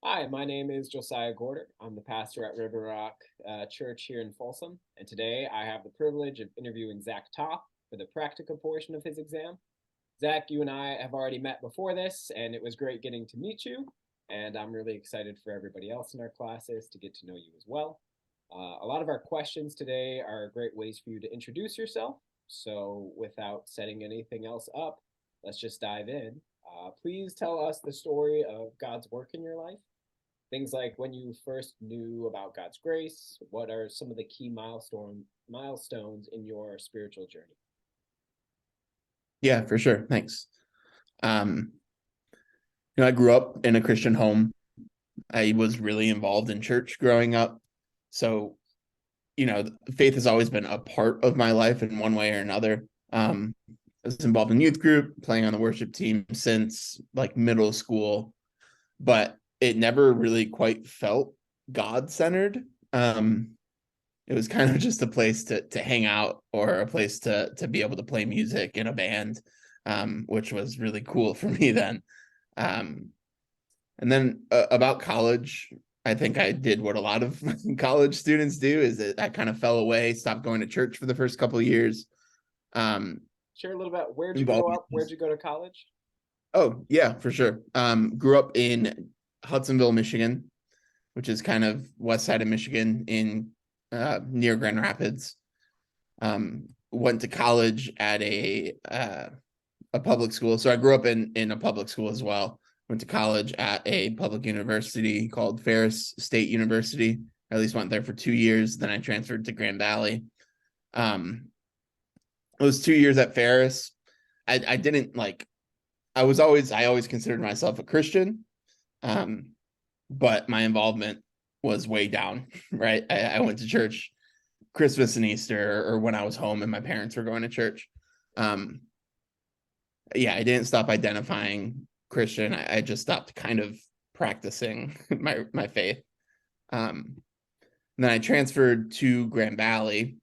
Hi, my name is Josiah Gorder. I'm the pastor at River Rock Church here in Folsom, and today I have the privilege of interviewing Zach Toth for the Practica portion of his exam. Zach, you and I have already met before this, and it was great getting to meet you, and I'm really excited for everybody else in our classes to get to know you as well. A lot of our questions today are great ways for you to introduce yourself, so without setting anything else up, let's just dive in. Please tell us the story of God's work in your life. Things like when you first knew about God's grace, what are some of the key milestones in your spiritual journey? Yeah, for sure. Thanks. Um, I grew up in a Christian home. I was really involved in church growing up. So, faith has always been a part of my life in one way or another. I was involved in youth group, playing on the worship team since like middle school, but it never really quite felt God-centered. It was kind of just a place to hang out or a place to be able to play music in a band, which was really cool for me then. Um, and then about college, I think I did what a lot of college students do is that I kind of fell away, stopped going to church for the first couple of years. Um, Share a little bit. Where'd you grow involved. up? Where'd you go to college? Oh, yeah, for sure. Grew up in Hudsonville, Michigan, which is kind of west side of Michigan in near Grand Rapids. Went to college at a public school. So I grew up in a public school as well. Went to college at a public university called Ferris State University. I at least went there for 2 years. Then I transferred to Grand Valley. Um, it was 2 years at Ferris. I didn't like. I always considered myself a Christian, um, but my involvement was way down. Right, I went to church Christmas and Easter, or when I was home and my parents were going to church. Um, yeah, I didn't stop identifying Christian. I just stopped kind of practicing my faith. Um, and then I transferred to Grand Valley,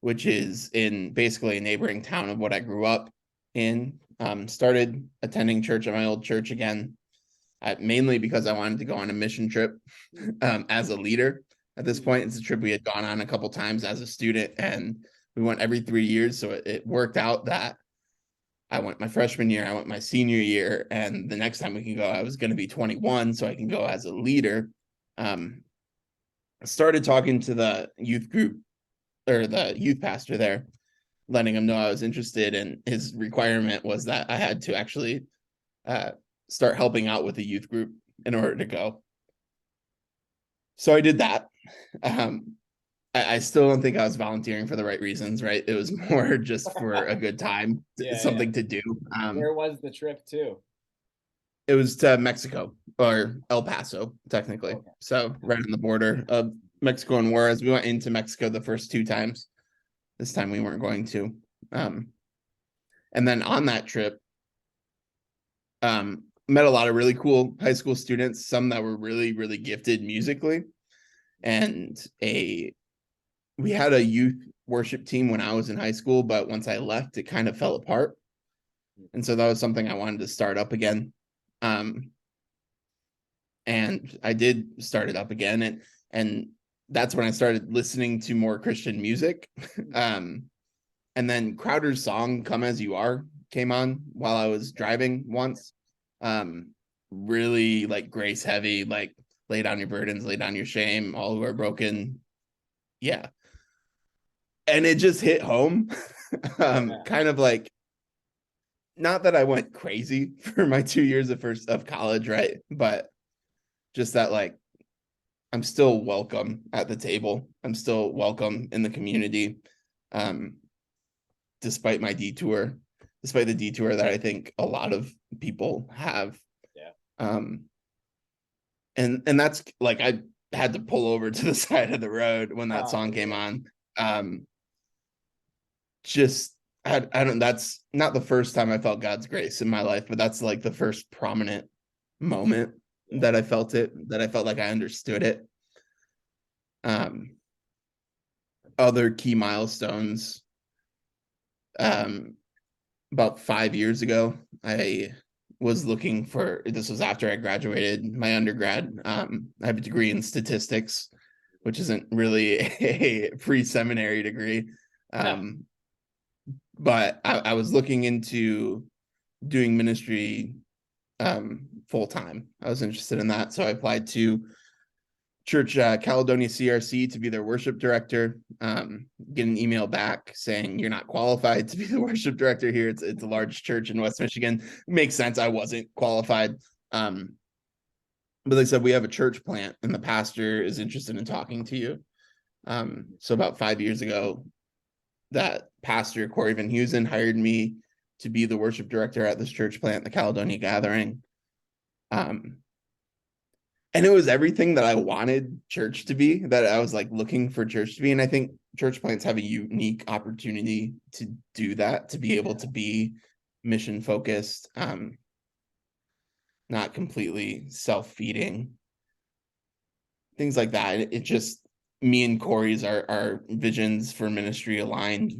which is in basically a neighboring town of what I grew up in. Started attending church at my old church again, mainly because I wanted to go on a mission trip as a leader. At this point, it's a trip we had gone on a couple times as a student, and we went every 3 years. So it worked out that I went my freshman year, I went my senior year, and the next time we can go, I was going to be 21, so I can go as a leader. Um, Started talking to the youth group or the youth pastor there, letting him know I was interested, and his requirement was that I had to actually uh, start helping out with the youth group in order to go. So I did that. Um, I still don't think I was volunteering for the right reasons, right? It was more just for a good time, Yeah, yeah. something to do. Where was the trip to? It was to Mexico or El Paso, technically. Okay. So right on the border of Mexico and Juarez. We went into Mexico the first 2 times. This time we weren't going to. Um, and then on that trip, met a lot of really cool high school students, some that were really, really gifted musically. And we had a youth worship team when I was in high school, but once I left, it kind of fell apart. And so that was something I wanted to start up again. Um, and I did start it up again, and that's when I started listening to more Christian music. And then Crowder's song "Come as You Are" came on while I was driving once. Um, Really like grace heavy, like lay down your burdens, lay down your shame, all who are broken. Yeah, and it just hit home. Yeah. Kind of like, not that I went crazy for my 2 years of college, right? But just that like I'm still welcome at the table. I'm still welcome in the community, um, despite my detour, despite the detour that I think a lot of people have. Yeah. Um, and that's like I had to pull over to the side of the road when that song came Yeah. on. Just I don't. That's not the first time I felt God's grace in my life, but that's like the first prominent moment Yeah. that I felt it. That I felt like I understood it. Um, Other key milestones. Um, about 5 years ago, I was looking for, this was after I graduated my undergrad. I have a degree in statistics, which isn't really a pre-seminary degree. But I was looking into doing ministry full time. I was interested in that. So I applied to Church Caledonia CRC to be their worship director. Get an email back saying you're not qualified to be the worship director here. It's a large church in West Michigan. Makes sense. I wasn't qualified. But they said we have a church plant and the pastor is interested in talking to you. So about 5 years ago, that pastor Corey Van Heusen hired me to be the worship director at this church plant, the Caledonia Gathering. And it was everything that I wanted church to be, that I was like looking for church to be. And I think church plants have a unique opportunity to do that, to be able to be mission focused, not completely self-feeding, things like that. It just, me and Corey's, our visions for ministry aligned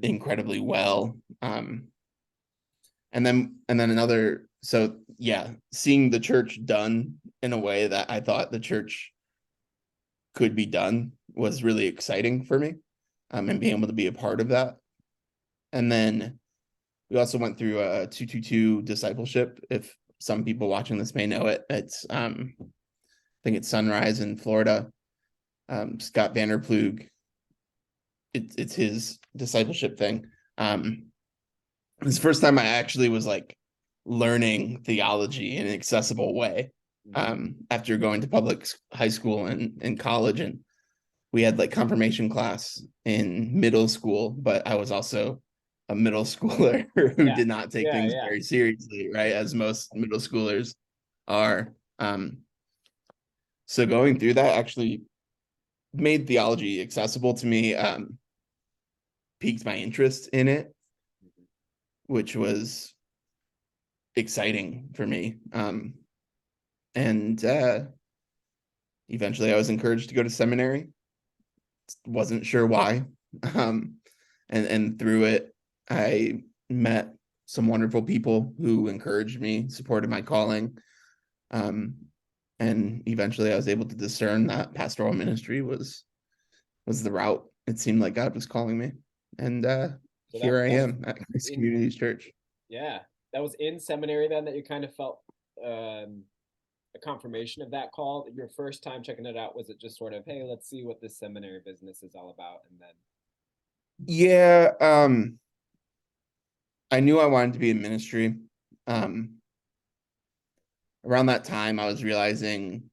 incredibly well. And then another, so yeah, seeing the church done in a way that I thought the church could be done was really exciting for me, and being able to be a part of that. And then we also went through a 222 discipleship. If some people watching this may know it, it's I think it's Sunrise in Florida. Scott Vanderplug, it's his discipleship thing. It's the first time I actually was like learning theology in an accessible way, after going to public high school and college. And we had like confirmation class in middle school, but I was also a middle schooler who did not take things very seriously, right? As most middle schoolers are. So going through that actually made theology accessible to me, piqued my interest in it, which was exciting for me. And eventually I was encouraged to go to seminary. Wasn't sure why. And through it, I met some wonderful people who encouraged me, supported my calling. And eventually I was able to discern that pastoral ministry was the route it seemed like God was calling me. And So here I am at Christ Communities Church. Yeah, that was in seminary then that you kind of felt a confirmation of that call. Your first time checking it out, was it just sort of, hey, let's see what this seminary business is all about? And then Yeah, I knew I wanted to be in ministry. Around that time, I was realizing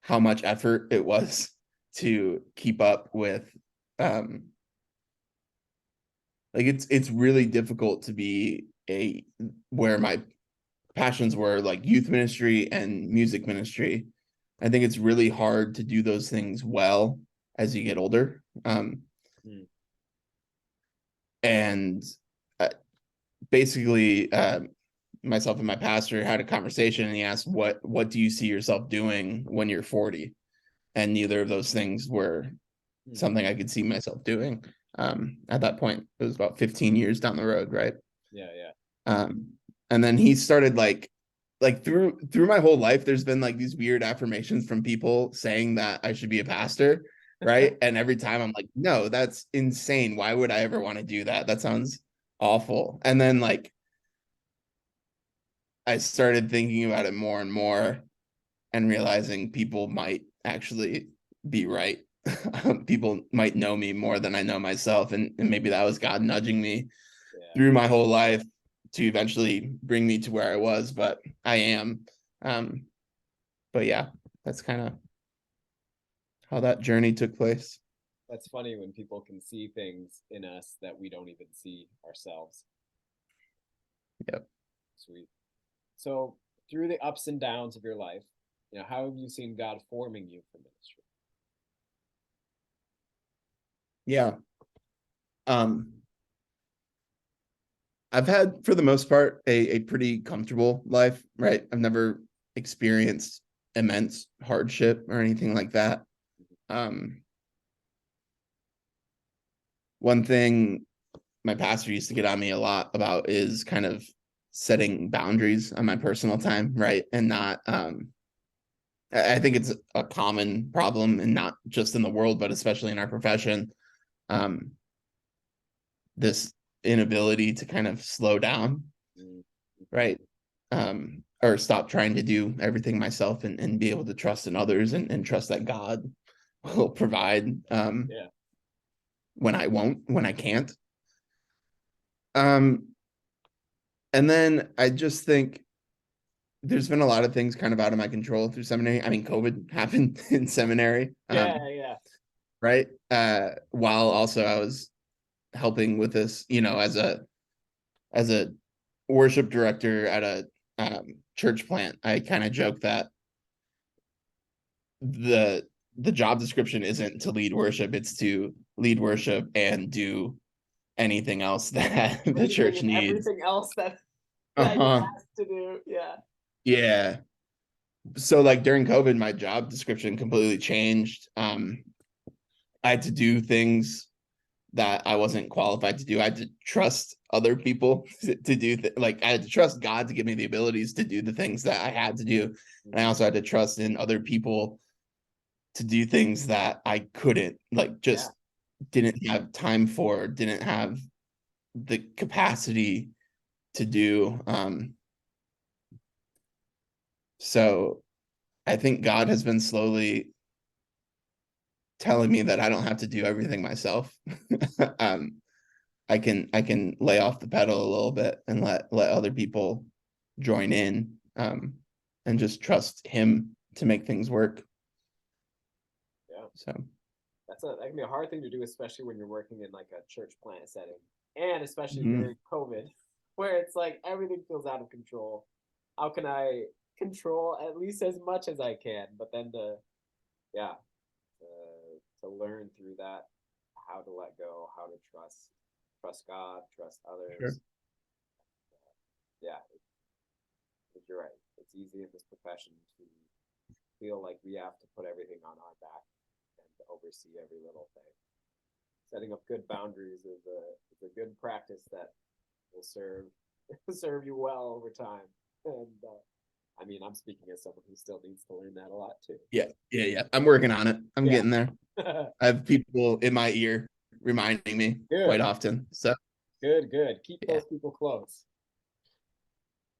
how much effort it was to keep up with. Like it's really difficult to be where my passions were like youth ministry and music ministry. I think it's really hard to do those things well as you get older. And basically, myself and my pastor had a conversation, and he asked, what do you see yourself doing when you're 40? And neither of those things were something I could see myself doing. At that point, it was about 15 years down the road, right? And then he started like through my whole life, there's been like these weird affirmations from people saying that I should be a pastor, right? And every time I'm like, no, that's insane. Why would I ever want to do that? That sounds awful. And then like I started thinking about it more and more and realizing people might actually be right. People might know me more than I know myself. And maybe that was God nudging me through my whole life to eventually bring me to where I was, but I am. But yeah, that's kind of how that journey took place. That's funny when people can see things in us that we don't even see ourselves. Yep. Sweet. So through the ups and downs of your life, how have you seen God forming you for ministry? Yeah. I've had, for the most part, a pretty comfortable life, right? I've never experienced immense hardship or anything like that. One thing my pastor used to get on me a lot about is kind of setting boundaries on my personal time, right? And not I think it's a common problem, and not just in the world, but especially in our profession. Um, this inability to kind of slow down, Mm. right? Or stop trying to do everything myself, and be able to trust in others, and trust that God will provide Yeah. when I can't. Um, and then I just think there's been a lot of things kind of out of my control through seminary. I mean, COVID happened in seminary, Yeah. right? While also I was helping with this, as a worship director at a church plant. I kind of joke that the the job description isn't to lead worship; it's to lead worship and do anything else that the Anything church and needs. everything else that you're Uh-huh. asked to do. Yeah. Yeah. So like during COVID, my job description completely changed. I had to do things that I wasn't qualified to do. I had to trust other people to do like I had to trust God to give me the abilities to do the things that I had to do. And I also had to trust in other people to do things that I couldn't, like Yeah. just didn't have time for, didn't have the capacity to do. So I think God has been slowly telling me that I don't have to do everything myself. um, I can lay off the pedal a little bit and let other people join in, and just trust him to make things work. Yeah. So That can be a hard thing to do, especially when you're working in like a church plant setting, and especially mhm. during COVID, where it's like everything feels out of control. How can I control at least as much as I can? But then yeah, to learn through that, how to let go, how to trust God, trust Sure. others. Yeah, you're right. It's easy in this profession to feel like we have to put everything on our back and to oversee every little thing. Setting up good boundaries is a good practice that will serve you well over time. And I mean, I'm speaking as someone who still needs to learn that a lot too. Yeah. I'm working on it. I'm Yeah. getting there. I have people in my ear reminding me Good, quite often. So good. Keep yeah. those people close.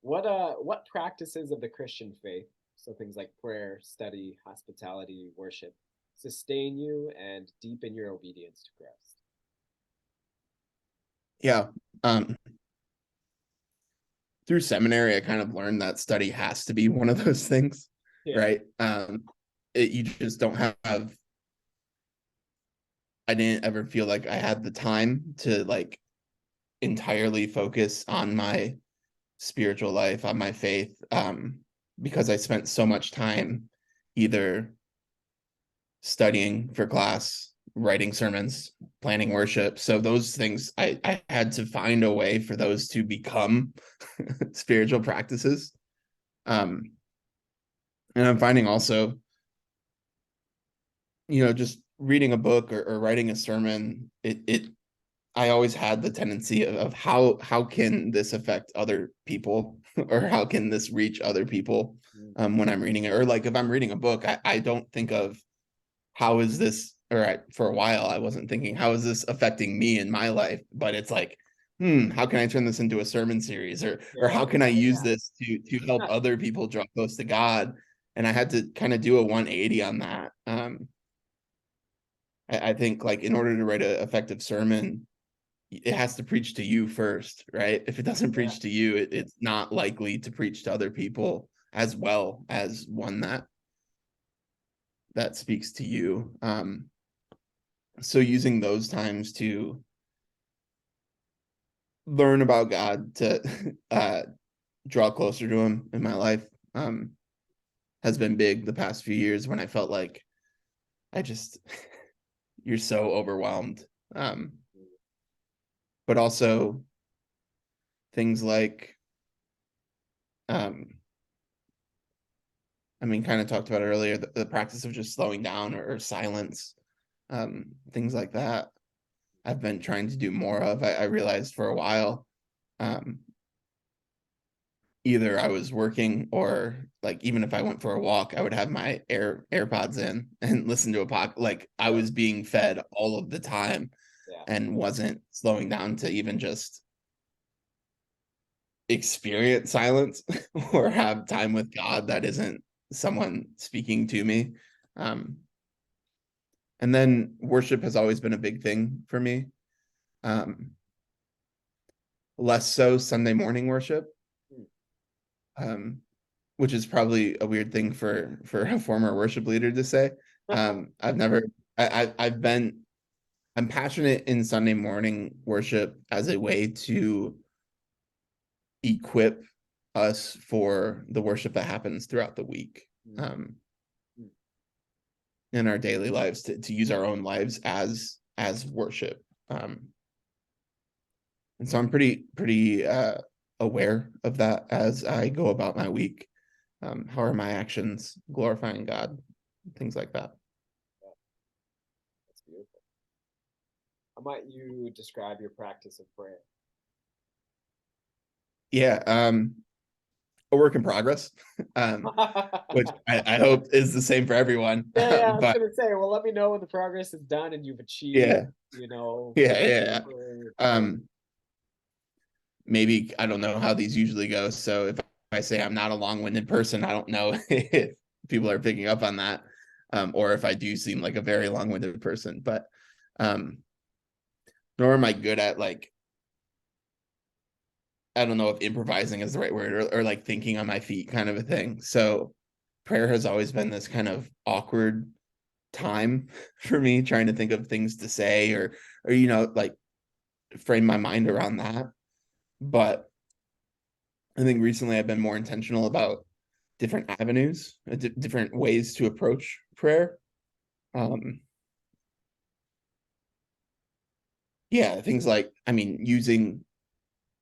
What practices of the Christian faith, so things like prayer, study, hospitality, worship, sustain you and deepen your obedience to Christ? Yeah. Um, Through seminary, I kind of learned that study has to be one of those things, Yeah. right? You just don't have. I didn't ever feel like I had the time to like entirely focus on my spiritual life, on my faith, because I spent so much time either studying for class, writing sermons, planning worship. So those things, I had to find a way for those to become spiritual practices. Um, and I'm finding also, just reading a book, or writing a sermon, it I always had the tendency of how can this affect other people, or how can this reach other people, Mm. when I'm reading it. Or like if I'm reading a book, I don't think of how is this, for a while I wasn't thinking how is this affecting me in my life, but it's like, how can I turn this into a sermon series, or how can I use this to help Yeah. other people draw close to God. And I had to kind of do a 180 on that. I think like in order to write an effective sermon, it has to preach to you first, right? If it doesn't Yeah. preach to you, it's not likely to preach to other people as well as one that speaks to you. So using those times to learn about God, to draw closer to him in my life, has been big the past few years, when I felt like I just you're so overwhelmed. Um, but also things like, um, I mean, kind of talked about it earlier, the practice of just slowing down, or silence, things like that. I've been trying to do more of. I realized for a while, um, either I was working or like even if I went for a walk, I would have my AirPods in and listen to a like I Yeah, was being fed all of the time yeah, and wasn't slowing down to even just experience silence or have time with God that isn't someone speaking to me. Um, and then worship has always been a big thing for me. Um, Less so Sunday morning worship, mm, um, which is probably a weird thing for a former worship leader to say. I've never, I've been, I'm passionate in Sunday morning worship as a way to equip us for the worship that happens throughout the week, mm, um, mm. in our daily lives to use our own lives as worship. And so I'm pretty aware of that as I go about my week. How are my actions glorifying God? Things like that. Yeah, that's beautiful. How might you describe your practice of prayer? Yeah, a work in progress, which I hope is the same for everyone. Yeah, yeah, I was But gonna say, well, let me know when the progress is done and you've achieved, yeah, you know, yeah. for Maybe I don't know how these usually go. So if I say I'm not a long-winded person, I don't know if people are picking up on that, or if I do seem like a very long-winded person. But um, nor am I good at like I don't know if improvising is the right word or like thinking on my feet kind of a thing. So prayer has always been this kind of awkward time for me trying to think of things to say or like frame my mind around that. But I think recently I've been more intentional about different avenues, different ways to approach prayer. Um, yeah, things like, I mean, using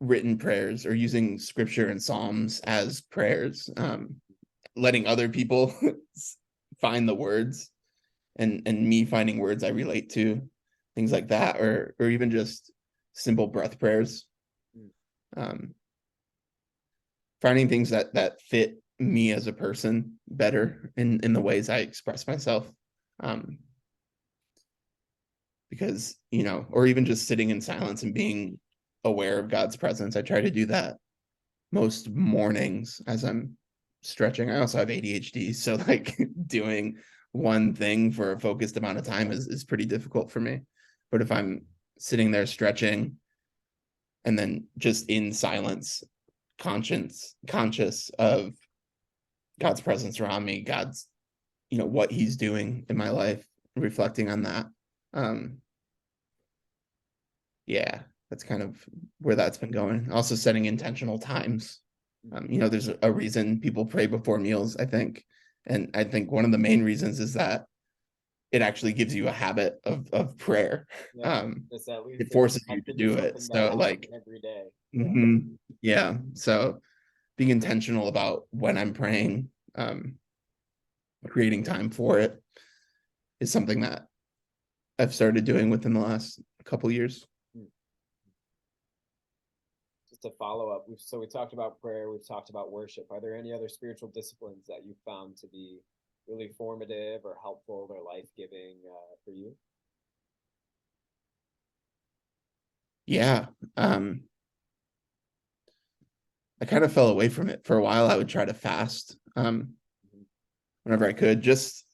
written prayers or using scripture and psalms as prayers, letting other people find the words and me finding words I relate to, things like that, or even just simple breath prayers. mm, Um, Finding things that fit me as a person better in the ways I express myself. Um, because or even just sitting in silence and being aware of God's presence. I try to do that most mornings as I'm stretching. I also have ADHD, so like doing one thing for a focused amount of time is pretty difficult for me. But if I'm sitting there stretching and then just in silence, conscious of God's presence around me, God's what he's doing in my life, reflecting on that. Um, yeah, that's kind of where that's been going. Also setting intentional times. mm. There's a reason people pray before meals, I think. And I think one of the main reasons is that it actually gives you a habit of prayer. Yeah, Um, just at least it forces you to expecting do it. something to So happen like, every day. Yeah. yeah. So being intentional about when I'm praying, creating time for it is something that I've started doing within the last couple years. Mm. Just to follow up, we talked about prayer, we've talked about worship. Are there any other spiritual disciplines that you found to be really formative or helpful or life-giving for you? Yeah. I kind of fell away from it for a while. I would try to fast Mhm. whenever I could. Just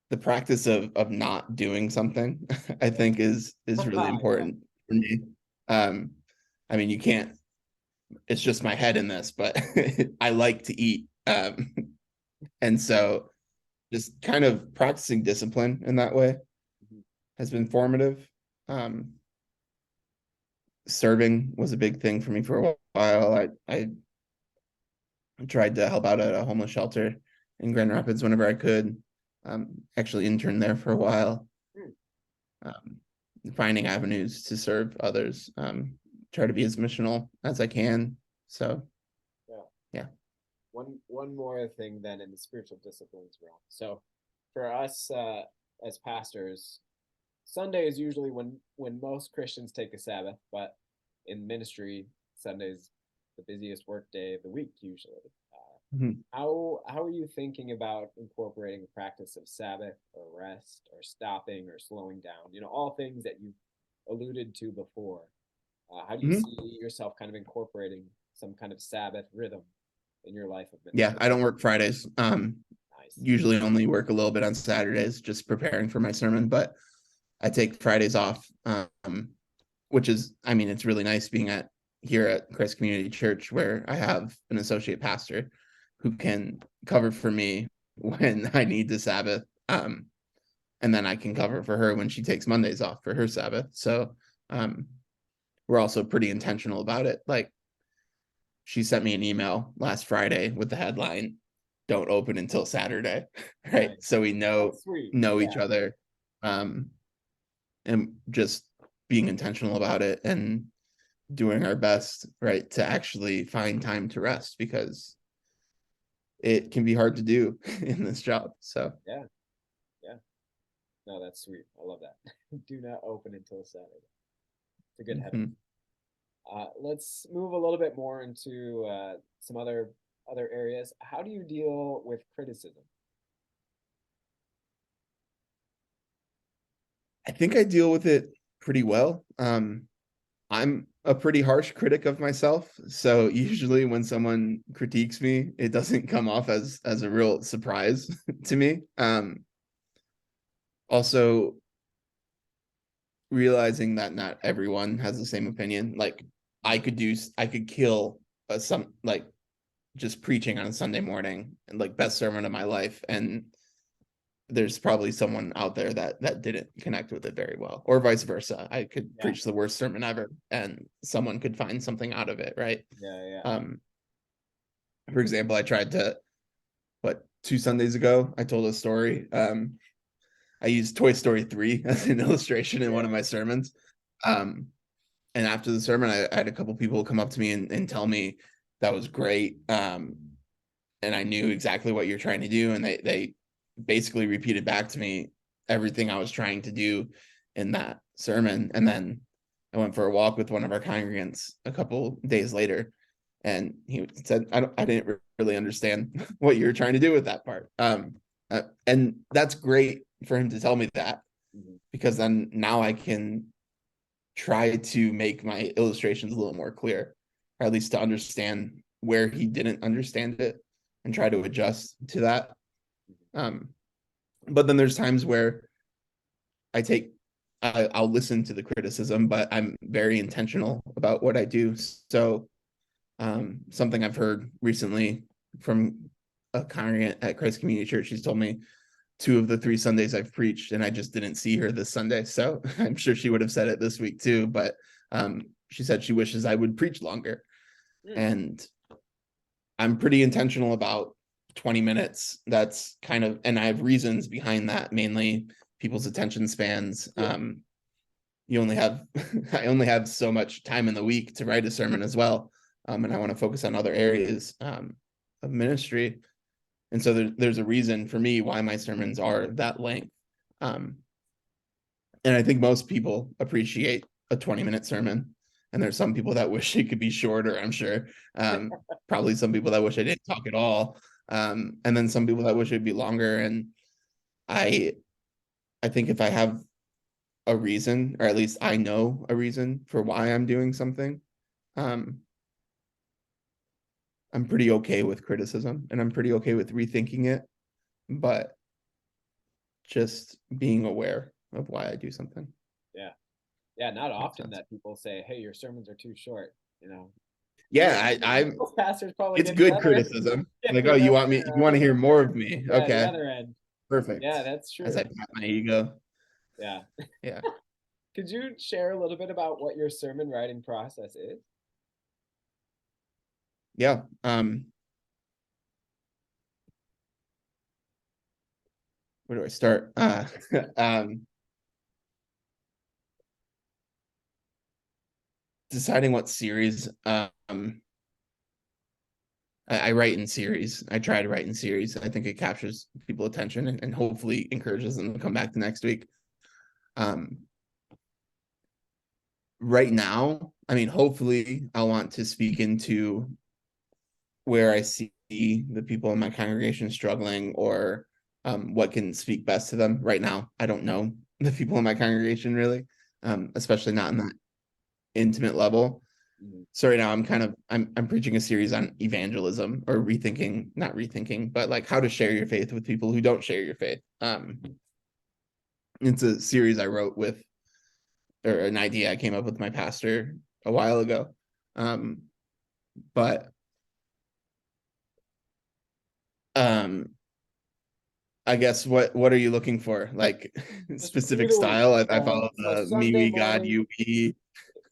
the practice of not doing something, I think is really Yeah, important for me. Um, I mean, you can't. It's just my head in this, but I like to eat, and so just kind of practicing discipline in that way mhm. has been formative. Um, Serving was a big thing for me for a while. I tried to help out at a homeless shelter in Grand Rapids whenever I could. Actually interned there for a while, Mm. um, finding avenues to serve others. Try to be as missional as I can. So Yeah. yeah, One more thing then in the spiritual disciplines realm. So for us as pastors, Sunday is usually when most Christians take a Sabbath, but in ministry, Sundays the busiest work day of the week usually. Mhm. How are you thinking about incorporating the practice of Sabbath or rest or stopping or slowing down? All things that you've alluded to before. How do you Mhm. see yourself kind of incorporating some kind of Sabbath rhythm in your life of Yeah, ministry? I don't work Fridays. Nice. Usually only work a little bit on Saturdays, just preparing for my sermon, but I take Fridays off, which is, I mean, it's really nice being here at Christ Community Church, where I have an associate pastor who can cover for me when I need the Sabbath. And then I can cover for her when she takes Mondays off for her Sabbath. So um, we're also pretty intentional about it. Like, she sent me an email last Friday with the headline, "Don't open until Saturday," right? Nice. So we That's sweet. know each Yeah. other, um, and just being intentional about it and doing our best, right, to actually find time to rest, because it can be hard to do in this job. So Yeah. Yeah. No, that's sweet. I love that. Do not open until Saturday. It's a good headline. mhm. Let's move a little bit more into some other areas. How do you deal with criticism? I think I deal with it pretty well. I'm a pretty harsh critic of myself, so usually when someone critiques me, it doesn't come off as a real surprise to me. Also realizing that not everyone has the same opinion. Like, I could kill some, like, just preaching on a Sunday morning and like best sermon of my life, and there's probably someone out there that didn't connect with it very well, or vice versa. I could Yeah. preach the worst sermon ever and someone could find something out of it, right? Yeah. Yeah. um for example, I tried to, what, 2 Sundays ago, I told a story. I used Toy Story 3 as an illustration in one of Yeah. my sermons. um and after the sermon, I had a couple people come up to me and tell me that was great, and I knew exactly what you're trying to do, and they basically repeated back to me everything I was trying to do in that sermon. And then I went for a walk with one of our congregants a couple days later, and he said, I didn't really understand what you were trying to do with that part." And that's great for him to tell me that, Mhm. because then now I can try to make my illustrations a little more clear, or at least to understand where he didn't understand it and try to adjust to that. Um, but then there's times where I take I'll listen to the criticism, but I'm very intentional about what I do. So something I've heard recently from a congregant at Christ Community Church, she's told me 2 of the 3 Sundays I've preached, and I just didn't see her this Sunday. So I'm sure she would have said it this week too, but she said she wishes I would preach longer. Mm. And I'm pretty intentional about 20 minutes. That's kind of, and I have reasons behind that, mainly people's attention spans. Yeah. You only have, I only have so much time in the week to write a sermon as well. And I want to focus on other areas of ministry. And so there's a reason for me why my sermons are that length. Um, and I think most people appreciate a 20-minute sermon. And there's some people that wish it could be shorter, I'm sure. Probably some people that wish I didn't talk at all. And then some people that wish it'd be longer. And I I think if I have a reason, or at least I know a reason for why I'm doing something, um, I'm pretty okay with criticism, and I'm pretty okay with rethinking it, but just being aware of why I do something. Yeah. Yeah. Not Makes often sense. that people say, "Hey, your sermons are too short." You know, Yeah, I'm most pastors probably it's get the good other criticism. get Like, the oh, other you want to hear more of me? yeah, the Okay, other end. perfect. Yeah, that's As I true. pat my ego. Yeah. Yeah. Could you share a little bit about what your sermon writing process is? Yeah. Where do I start? Um, deciding what series. I write in series. I try to write in series. I think it captures people's attention and hopefully encourages them to come back the next week. Um, right now, I mean, hopefully I'll want to speak into where I see the people in my congregation struggling, or what can speak best to them. Right now, I don't know the people in my congregation really, especially not in that intimate level. Mhm. So right now I'm preaching a series on evangelism, or rethinking, not rethinking, but like how to share your faith with people who don't share your faith. It's a series I wrote with, or an idea I came up with my pastor a while ago. But um I guess what are you looking for? Like Just specific either one. style? I follow So the me, Sunday we, God, morning, you, we.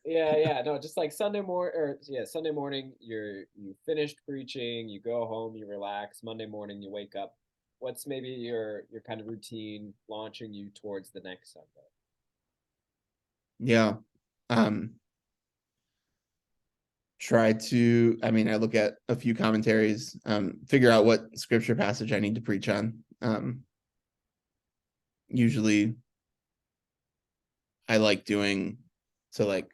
yeah, no, just like Sunday morning, or yeah, Sunday morning, you finished preaching, you go home, you relax. Monday morning, you wake up. What's maybe your kind of routine launching you towards the next Sunday? Yeah. Um Try to, I mean, I look at a few commentaries, figure out what scripture passage I need to preach on. Usually I like doing, so like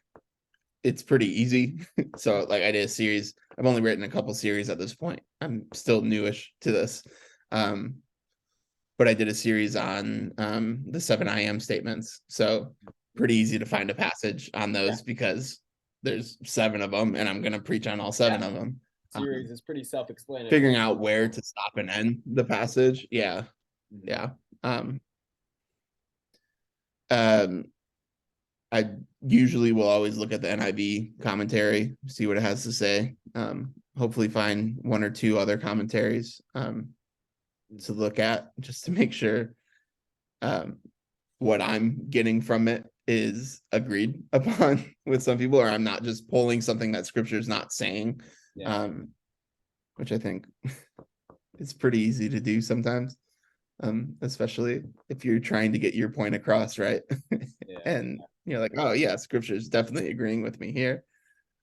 it's pretty easy. So like I did a series. I've only written a couple series at this point. I'm still newish to this. Um, but I did a series on the 7 I am statements. So pretty easy to find a passage on Yeah, those because there's 7 of them and I'm going to preach on all 7 yeah. of them. Series is pretty self-explanatory. Figuring out where to stop and end the passage. Yeah. Mhm. Yeah. Um, I usually will always look at the NIV commentary, see what it has to say. Hopefully find 1 or 2 other commentaries to look at, just to make sure um, what I'm getting from it is agreed upon with some people, or I'm not just pulling something that scripture is not saying, Yeah, um, which I think is pretty easy to do sometimes, especially if you're trying to get your point across, right? yeah, And you're like, oh yeah, scripture is definitely agreeing with me here.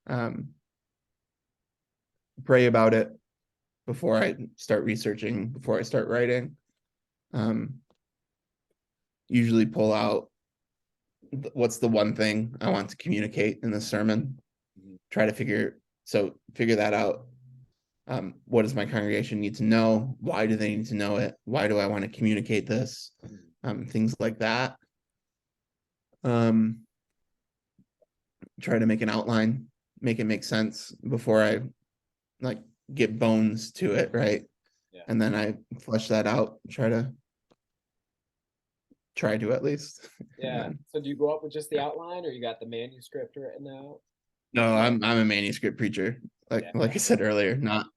Um, Pray about it before I start researching, before I start writing. Um, Usually pull out what's the one thing I want to communicate in the sermon. mhm, Try to figure that out. What does my congregation need to know? Why do they need to know it? Why do I want to communicate this? mhm. Things like that. Um, Try to make an outline, make it make sense before I like get bones to it, right? Yeah, And then I flesh that out, try to at least. And yeah. then So do you go up with just the outline, or you got the manuscript written out? no, I'm a manuscript preacher. Like Yeah, like I said earlier, not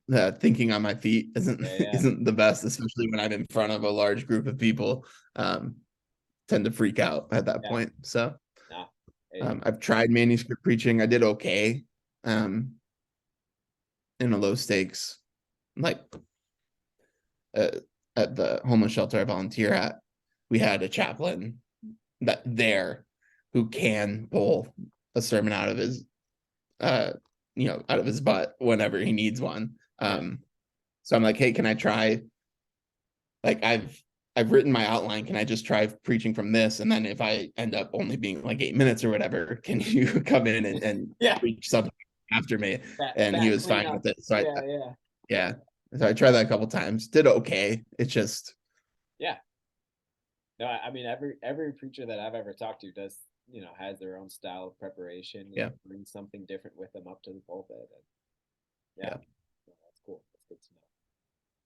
thinking on my feet isn't yeah, yeah. isn't the best, especially when I'm in front of a large group of people. Um, Tend to freak out at that Yeah. point. So No. Hey, I've tried manuscript preaching. I did okay um, in a low stakes, like uh, at the homeless shelter I volunteer at. We had a chaplain that there who can pull a sermon out of his uh out of his butt whenever he needs one. yeah, So I'm like, hey, can I try, like I've written my outline, can I just try preaching from this, and then if I end up only being like 8 minutes or whatever, can you come in and yeah. preach something after me? That And he that was fine cleanup. with it. So I, Yeah, yeah, yeah, so I tried that a couple times, did okay. It's just, yeah. No, I mean every preacher that I've ever talked to does, has their own style of preparation. yeah, Bring something different with them up to the pulpit. And yeah, yeah. no, that's cool. That's good to know.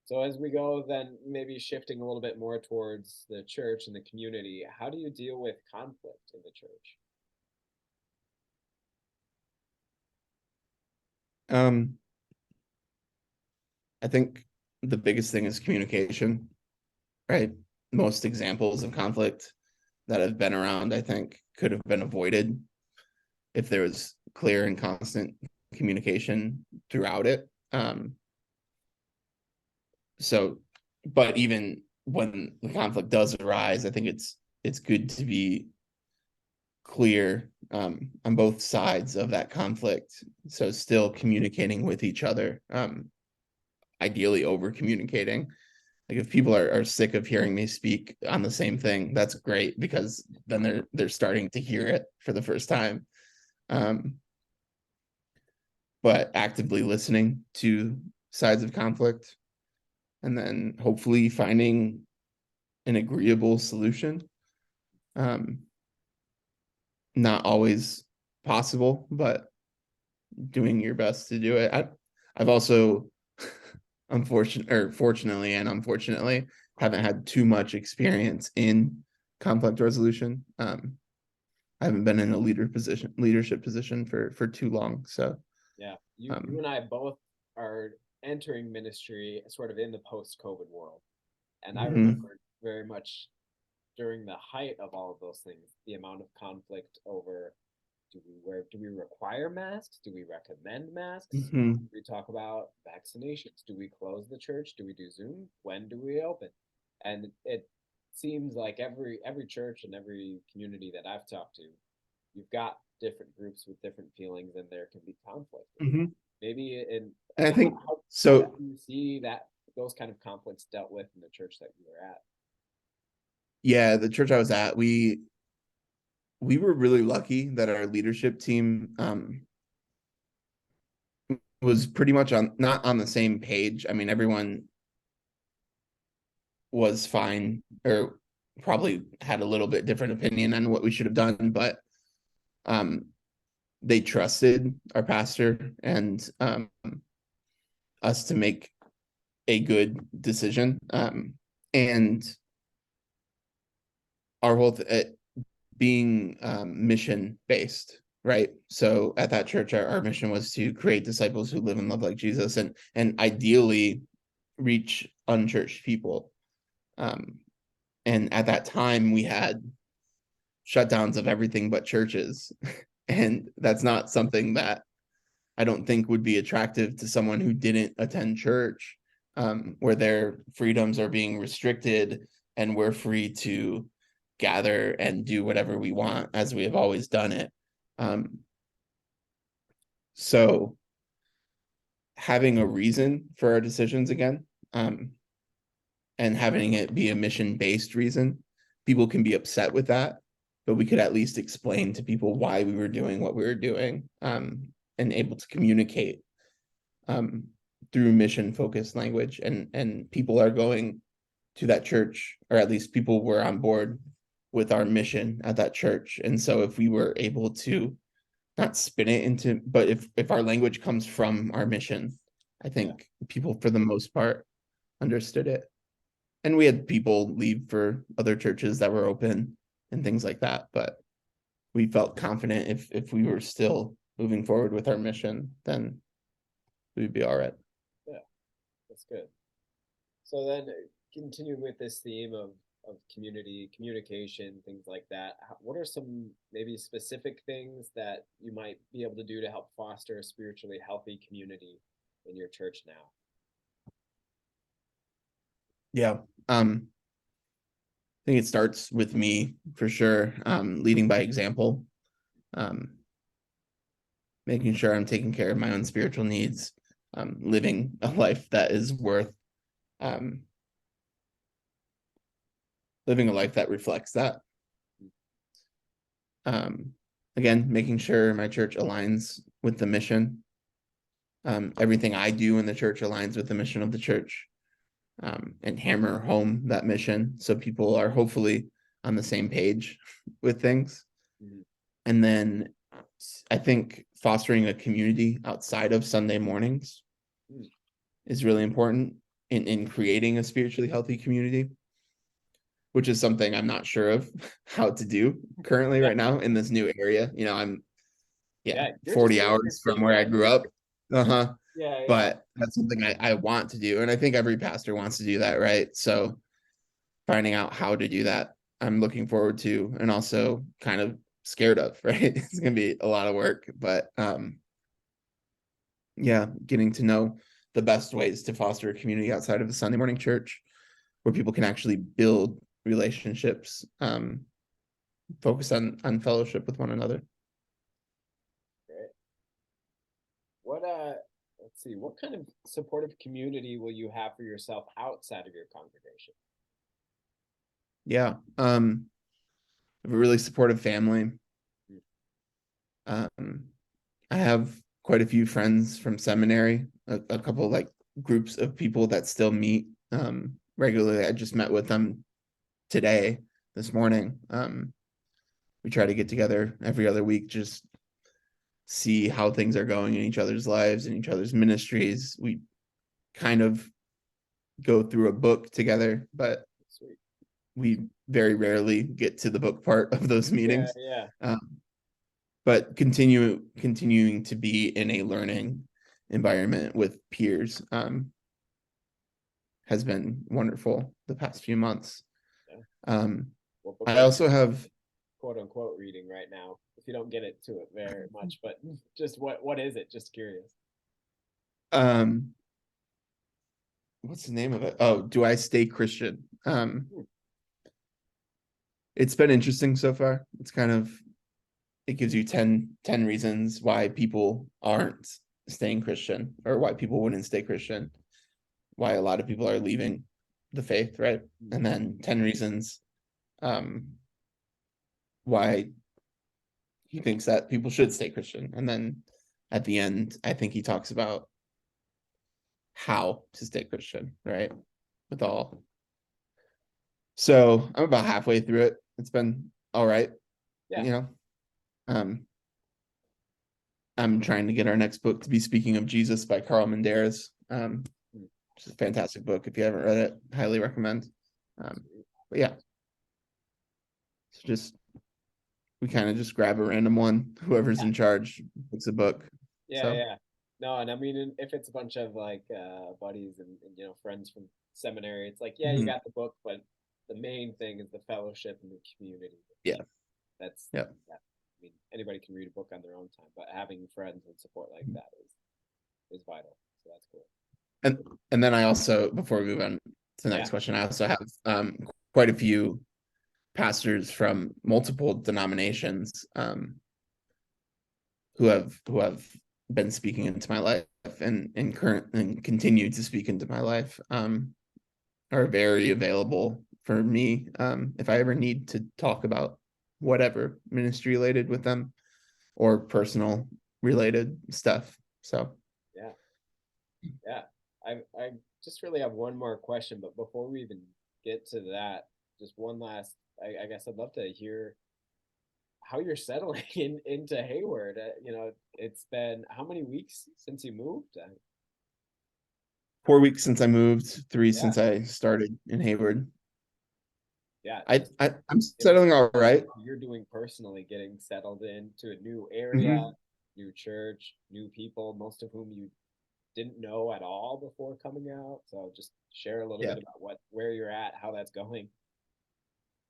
So as we go, then maybe shifting a little bit more towards the church and the community, how do you deal with conflict in the church? um I think the biggest thing is communication, right? Most examples of conflict that have been around, I think, could have been avoided if there was clear and constant communication throughout it. So, but even when the conflict does arise, I think it's good to be clear on both sides of that conflict. So, still communicating with each other, ideally over communicating. Like if people are sick of hearing me speak on the same thing, that's great, because then they're starting to hear it for the first time. Um, but actively listening to sides of conflict, and then hopefully finding an agreeable solution. Not always possible, but doing your best to do it. I've also fortunately and unfortunately haven't had too much experience in conflict resolution. I haven't been in a leadership position for too long. So Yeah, you and I both are entering ministry sort of in the post-COVID world. And I mhm, remember very much during the height of all of those things, the amount of conflict over do we require masks? Do we recommend masks? mhm, We talk about vaccinations. Do we close the church? Do we do Zoom? When do we open? And it seems like every church and every community that I've talked to, you've got different groups with different feelings, and there can be conflict. mhm. Maybe in And I think how do so. you see that those kind of conflicts dealt with in the church that you were at? Yeah, the church I was at, we were really lucky that our leadership team was pretty much on not on the same page. I mean, everyone was fine, or probably had a little bit different opinion on what we should have done, but um, they trusted our pastor and us to make a good decision. And our whole being mission based, right? So at that church, our mission was to create disciples who live and love like Jesus, and ideally reach unchurched people. Um, and at that time, we had shutdowns of everything but churches, and that's not something that I don't think would be attractive to someone who didn't attend church, where their freedoms are being restricted and we're free to gather and do whatever we want as we have always done it. Um, so having a reason for our decisions again, and having it be a mission-based reason, people can be upset with that, but we could at least explain to people why we were doing what we were doing, and able to communicate um, through mission focused language, and people are going to that church, or at least people were on board with our mission at that church. And so if we were able to not spin it into, but if our language comes from our mission, I Yeah, think people for the most part understood it. And we had people leave for other churches that were open and things like that, but we felt confident if we were still moving forward with our mission, then we'd be all right. yeah, that's good. So then, continuing with this theme of community communication, things like that. What are some maybe specific things that you might be able to do to help foster a spiritually healthy community in your church now? Yeah. I think it starts with me for sure, leading by example, um, making sure I'm taking care of my own spiritual needs, living a life that is worth, um, living a life that reflects that. Um, Again, making sure my church aligns with the mission. Everything I do in the church aligns with the mission of the church, and hammer home that mission so people are hopefully on the same page with things. Mhm. And then I think fostering a community outside of Sunday mornings Mm. is really important in creating a spiritually healthy community, which is something I'm not sure of how to do currently Yeah, right now in this new area. I'm yeah, you're just 40 doing your hours from thing, where I man. grew up. Uh-huh. Yeah, yeah, But that's something I want to do. And I think every pastor wants to do that, right? So finding out how to do that, I'm looking forward to, and also kind of scared of, right? It's gonna be a lot of work, but yeah, getting to know the best ways to foster a community outside of the Sunday morning church where people can actually build relationships, focus on fellowship with one another. great. What let's see, what kind of supportive community will you have for yourself outside of your congregation? Yeah. I have a really supportive family. Mm. Um, I have quite a few friends from seminary, a couple like groups of people that still meet regularly. I just met with them today, this morning. We try to get together every other week, just see how things are going in each other's lives and each other's ministries. We kind of go through a book together, but Sweet. we very rarely get to the book part of those Yeah, meetings. yeah. But continuing to be in a learning environment with peers has been wonderful the past few months. Yeah. Um, What book I are you, also have quote unquote, reading right now? If you don't get it to it very much, but just what is it? Just curious. um, what's the name of it? Oh, Do I Stay Christian? Hmm. It's been interesting so far. It's kind of it gives you 10 reasons why people aren't staying Christian or why people wouldn't stay Christian, why a lot of people are leaving the faith, right? And then 10 reasons um why he thinks that people should stay Christian. And then at the end, I think he talks about how to stay Christian, right? With all. So I'm about halfway through it. It's been all right, Yeah. you know. Um, I'm trying to get our next book to be Speaking of Jesus by Carl Menderes. Hmm. Which is a fantastic book. If you haven't read it, highly recommend. But yeah, it's just we kind of just grab a random one. Whoever's in charge puts a book. Yeah, So yeah. No, and I mean, if it's a bunch of like buddies and friends from seminary, it's like, yeah, you mhm. got the book, but the main thing is the fellowship and the community. Yeah, That's yeah. yeah. I mean, anybody can read a book on their own time, but having friends and support like that is vital. So that's cool. And and then I also, before we move on to the Yeah. next question, I also have quite a few pastors from multiple denominations who have been speaking into my life and current and continue to speak into my life are very available for me if I ever need to talk about whatever ministry related with them or personal related stuff. So Yeah. Yeah. I just really have one more question, but before we even get to that, just one last. I guess I'd love to hear how you're settling into Hayward. It's been how many weeks since you moved? 4 weeks since I moved, 3 Yeah, since I started in Hayward. yeah. I, Just I'm give us settling all right. what you're doing personally, getting settled into a new area, Mhm. new church, new people, most of whom you didn't know at all before coming out. So just share a little Yeah. bit about where you're at, how that's going.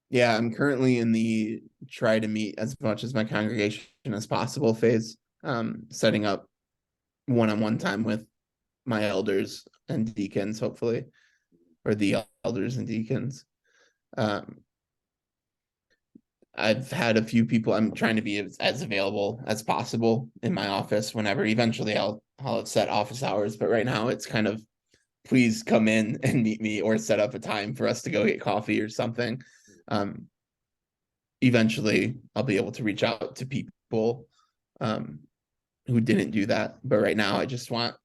Yeah, I'm currently in the try to meet as much as my congregation as possible phase, setting up one-on-one time with my elders and deacons, hopefully, or the elders and deacons. Um, I've had a few people. I'm trying to be as available as possible in my office whenever. Eventually, I'll have set office hours, but right now it's kind of please come in and meet me or set up a time for us to go get coffee or something. Um, Eventually, I'll be able to reach out to people um, who didn't do that, but right now I just want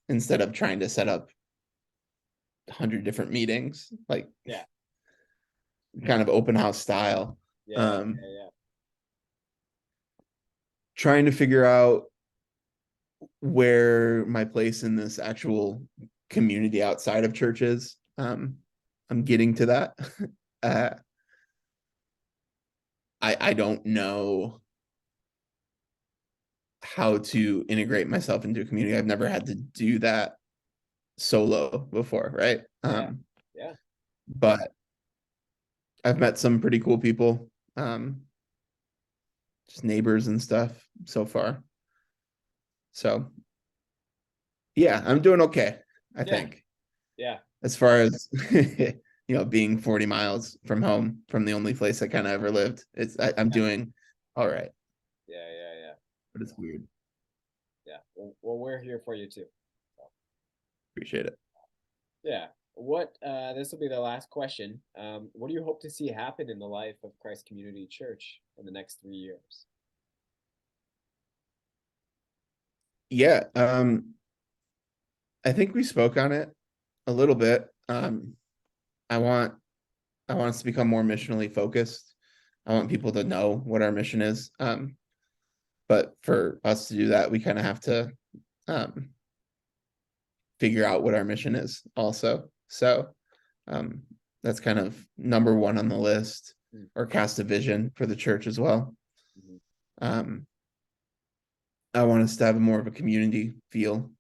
instead of trying to set up 100 different meetings, like Yeah, kind of open house style. yeah, Um, yeah, yeah. Trying to figure out where my place in this actual community outside of churches. I'm getting to that. uh, I don't know how to integrate myself into a community. I've never had to do that solo before, right? Yeah, yeah, But I've met some pretty cool people, um, just neighbors and stuff so far. So yeah, I'm doing okay, I yeah, think. yeah, As far as being 40 miles from home, from the only place I kind of ever lived, I'm yeah, doing all right, yeah, yeah, yeah, but it's weird. yeah. Well, we're here for you too. So, Appreciate it. yeah. This will be the last question. What do you hope to see happen in the life of Christ Community Church in the next 3 years? Yeah, I think we spoke on it a little bit. I want I want us to become more missionally focused. I want people to know what our mission is. But for us to do that, we kind of have to um, figure out what our mission is also. So um, that's kind of number one on the list, Mm, or cast a vision for the church as well. mhm, Um, I want us to have more of a community feel,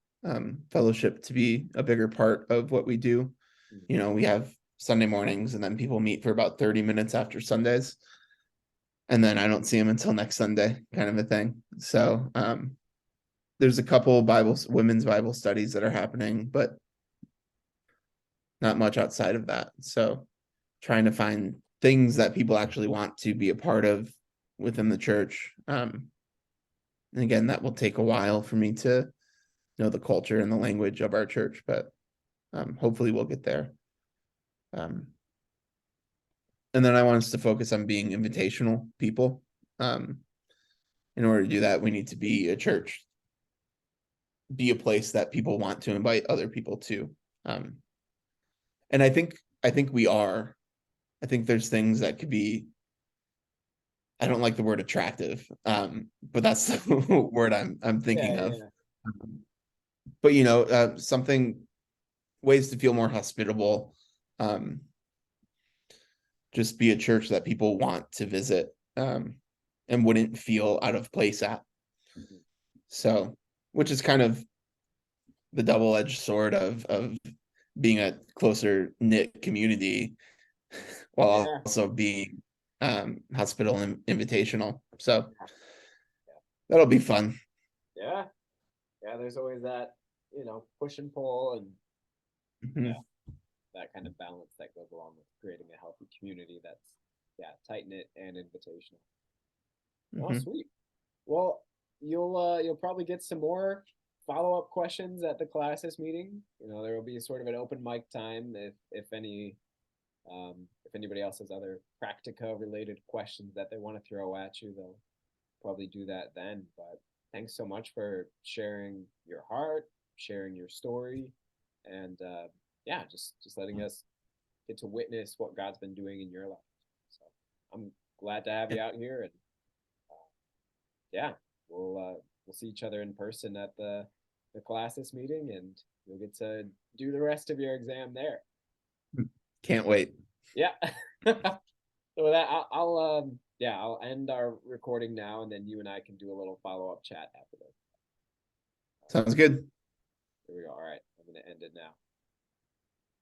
fellowship to be a bigger part of what we do. mhm. You know, we have Sunday mornings and then people meet for about 30 minutes after Sundays. And then I don't see them until next Sunday, kind of a thing. So there's a couple women's Bible studies that are happening, but not much outside of that. So trying to find things that people actually want to be a part of within the church. And again, that will take a while for me to know the culture and the language of our church, but hopefully we'll get there. Um, and then I want us to focus on being invitational people. Um, in order to do that, we need to be a church, be a place that people want to invite other people to. Um, and I think we are. I think there's things that could be. I don't like the word attractive, but that's the word I'm Yeah, thinking of. yeah, But something, ways to feel more hospitable. Um, just be a church that people want to visit, and wouldn't feel out of place at. mhm. So, which is kind of the double-edged sword of being a closer knit community while Yeah, also being hospitable and invitational. So yeah, that'll be fun. yeah, yeah. There's always that, push and pull, and Mhm, yeah, that kind of balance that goes along with creating a healthy community that's, yeah, tight knit and invitational. Oh, mhm. sweet. Well, you'll probably get some more follow-up questions at the classes meeting. There will be sort of an open mic time if anybody else has other Practica related questions that they want to throw at you, they'll probably do that then. But thanks so much for sharing your heart, sharing your story, and yeah, just letting us get to witness what God's been doing in your life. So I'm glad to have you out here, and yeah, we'll see each other in person at the classes meeting, and you'll get to do the rest of your exam there. Can't wait. Yeah. So with that, I'll end our recording now, and then you and I can do a little follow up chat after this. Sounds good. Here we go. All right, I'm gonna end it now.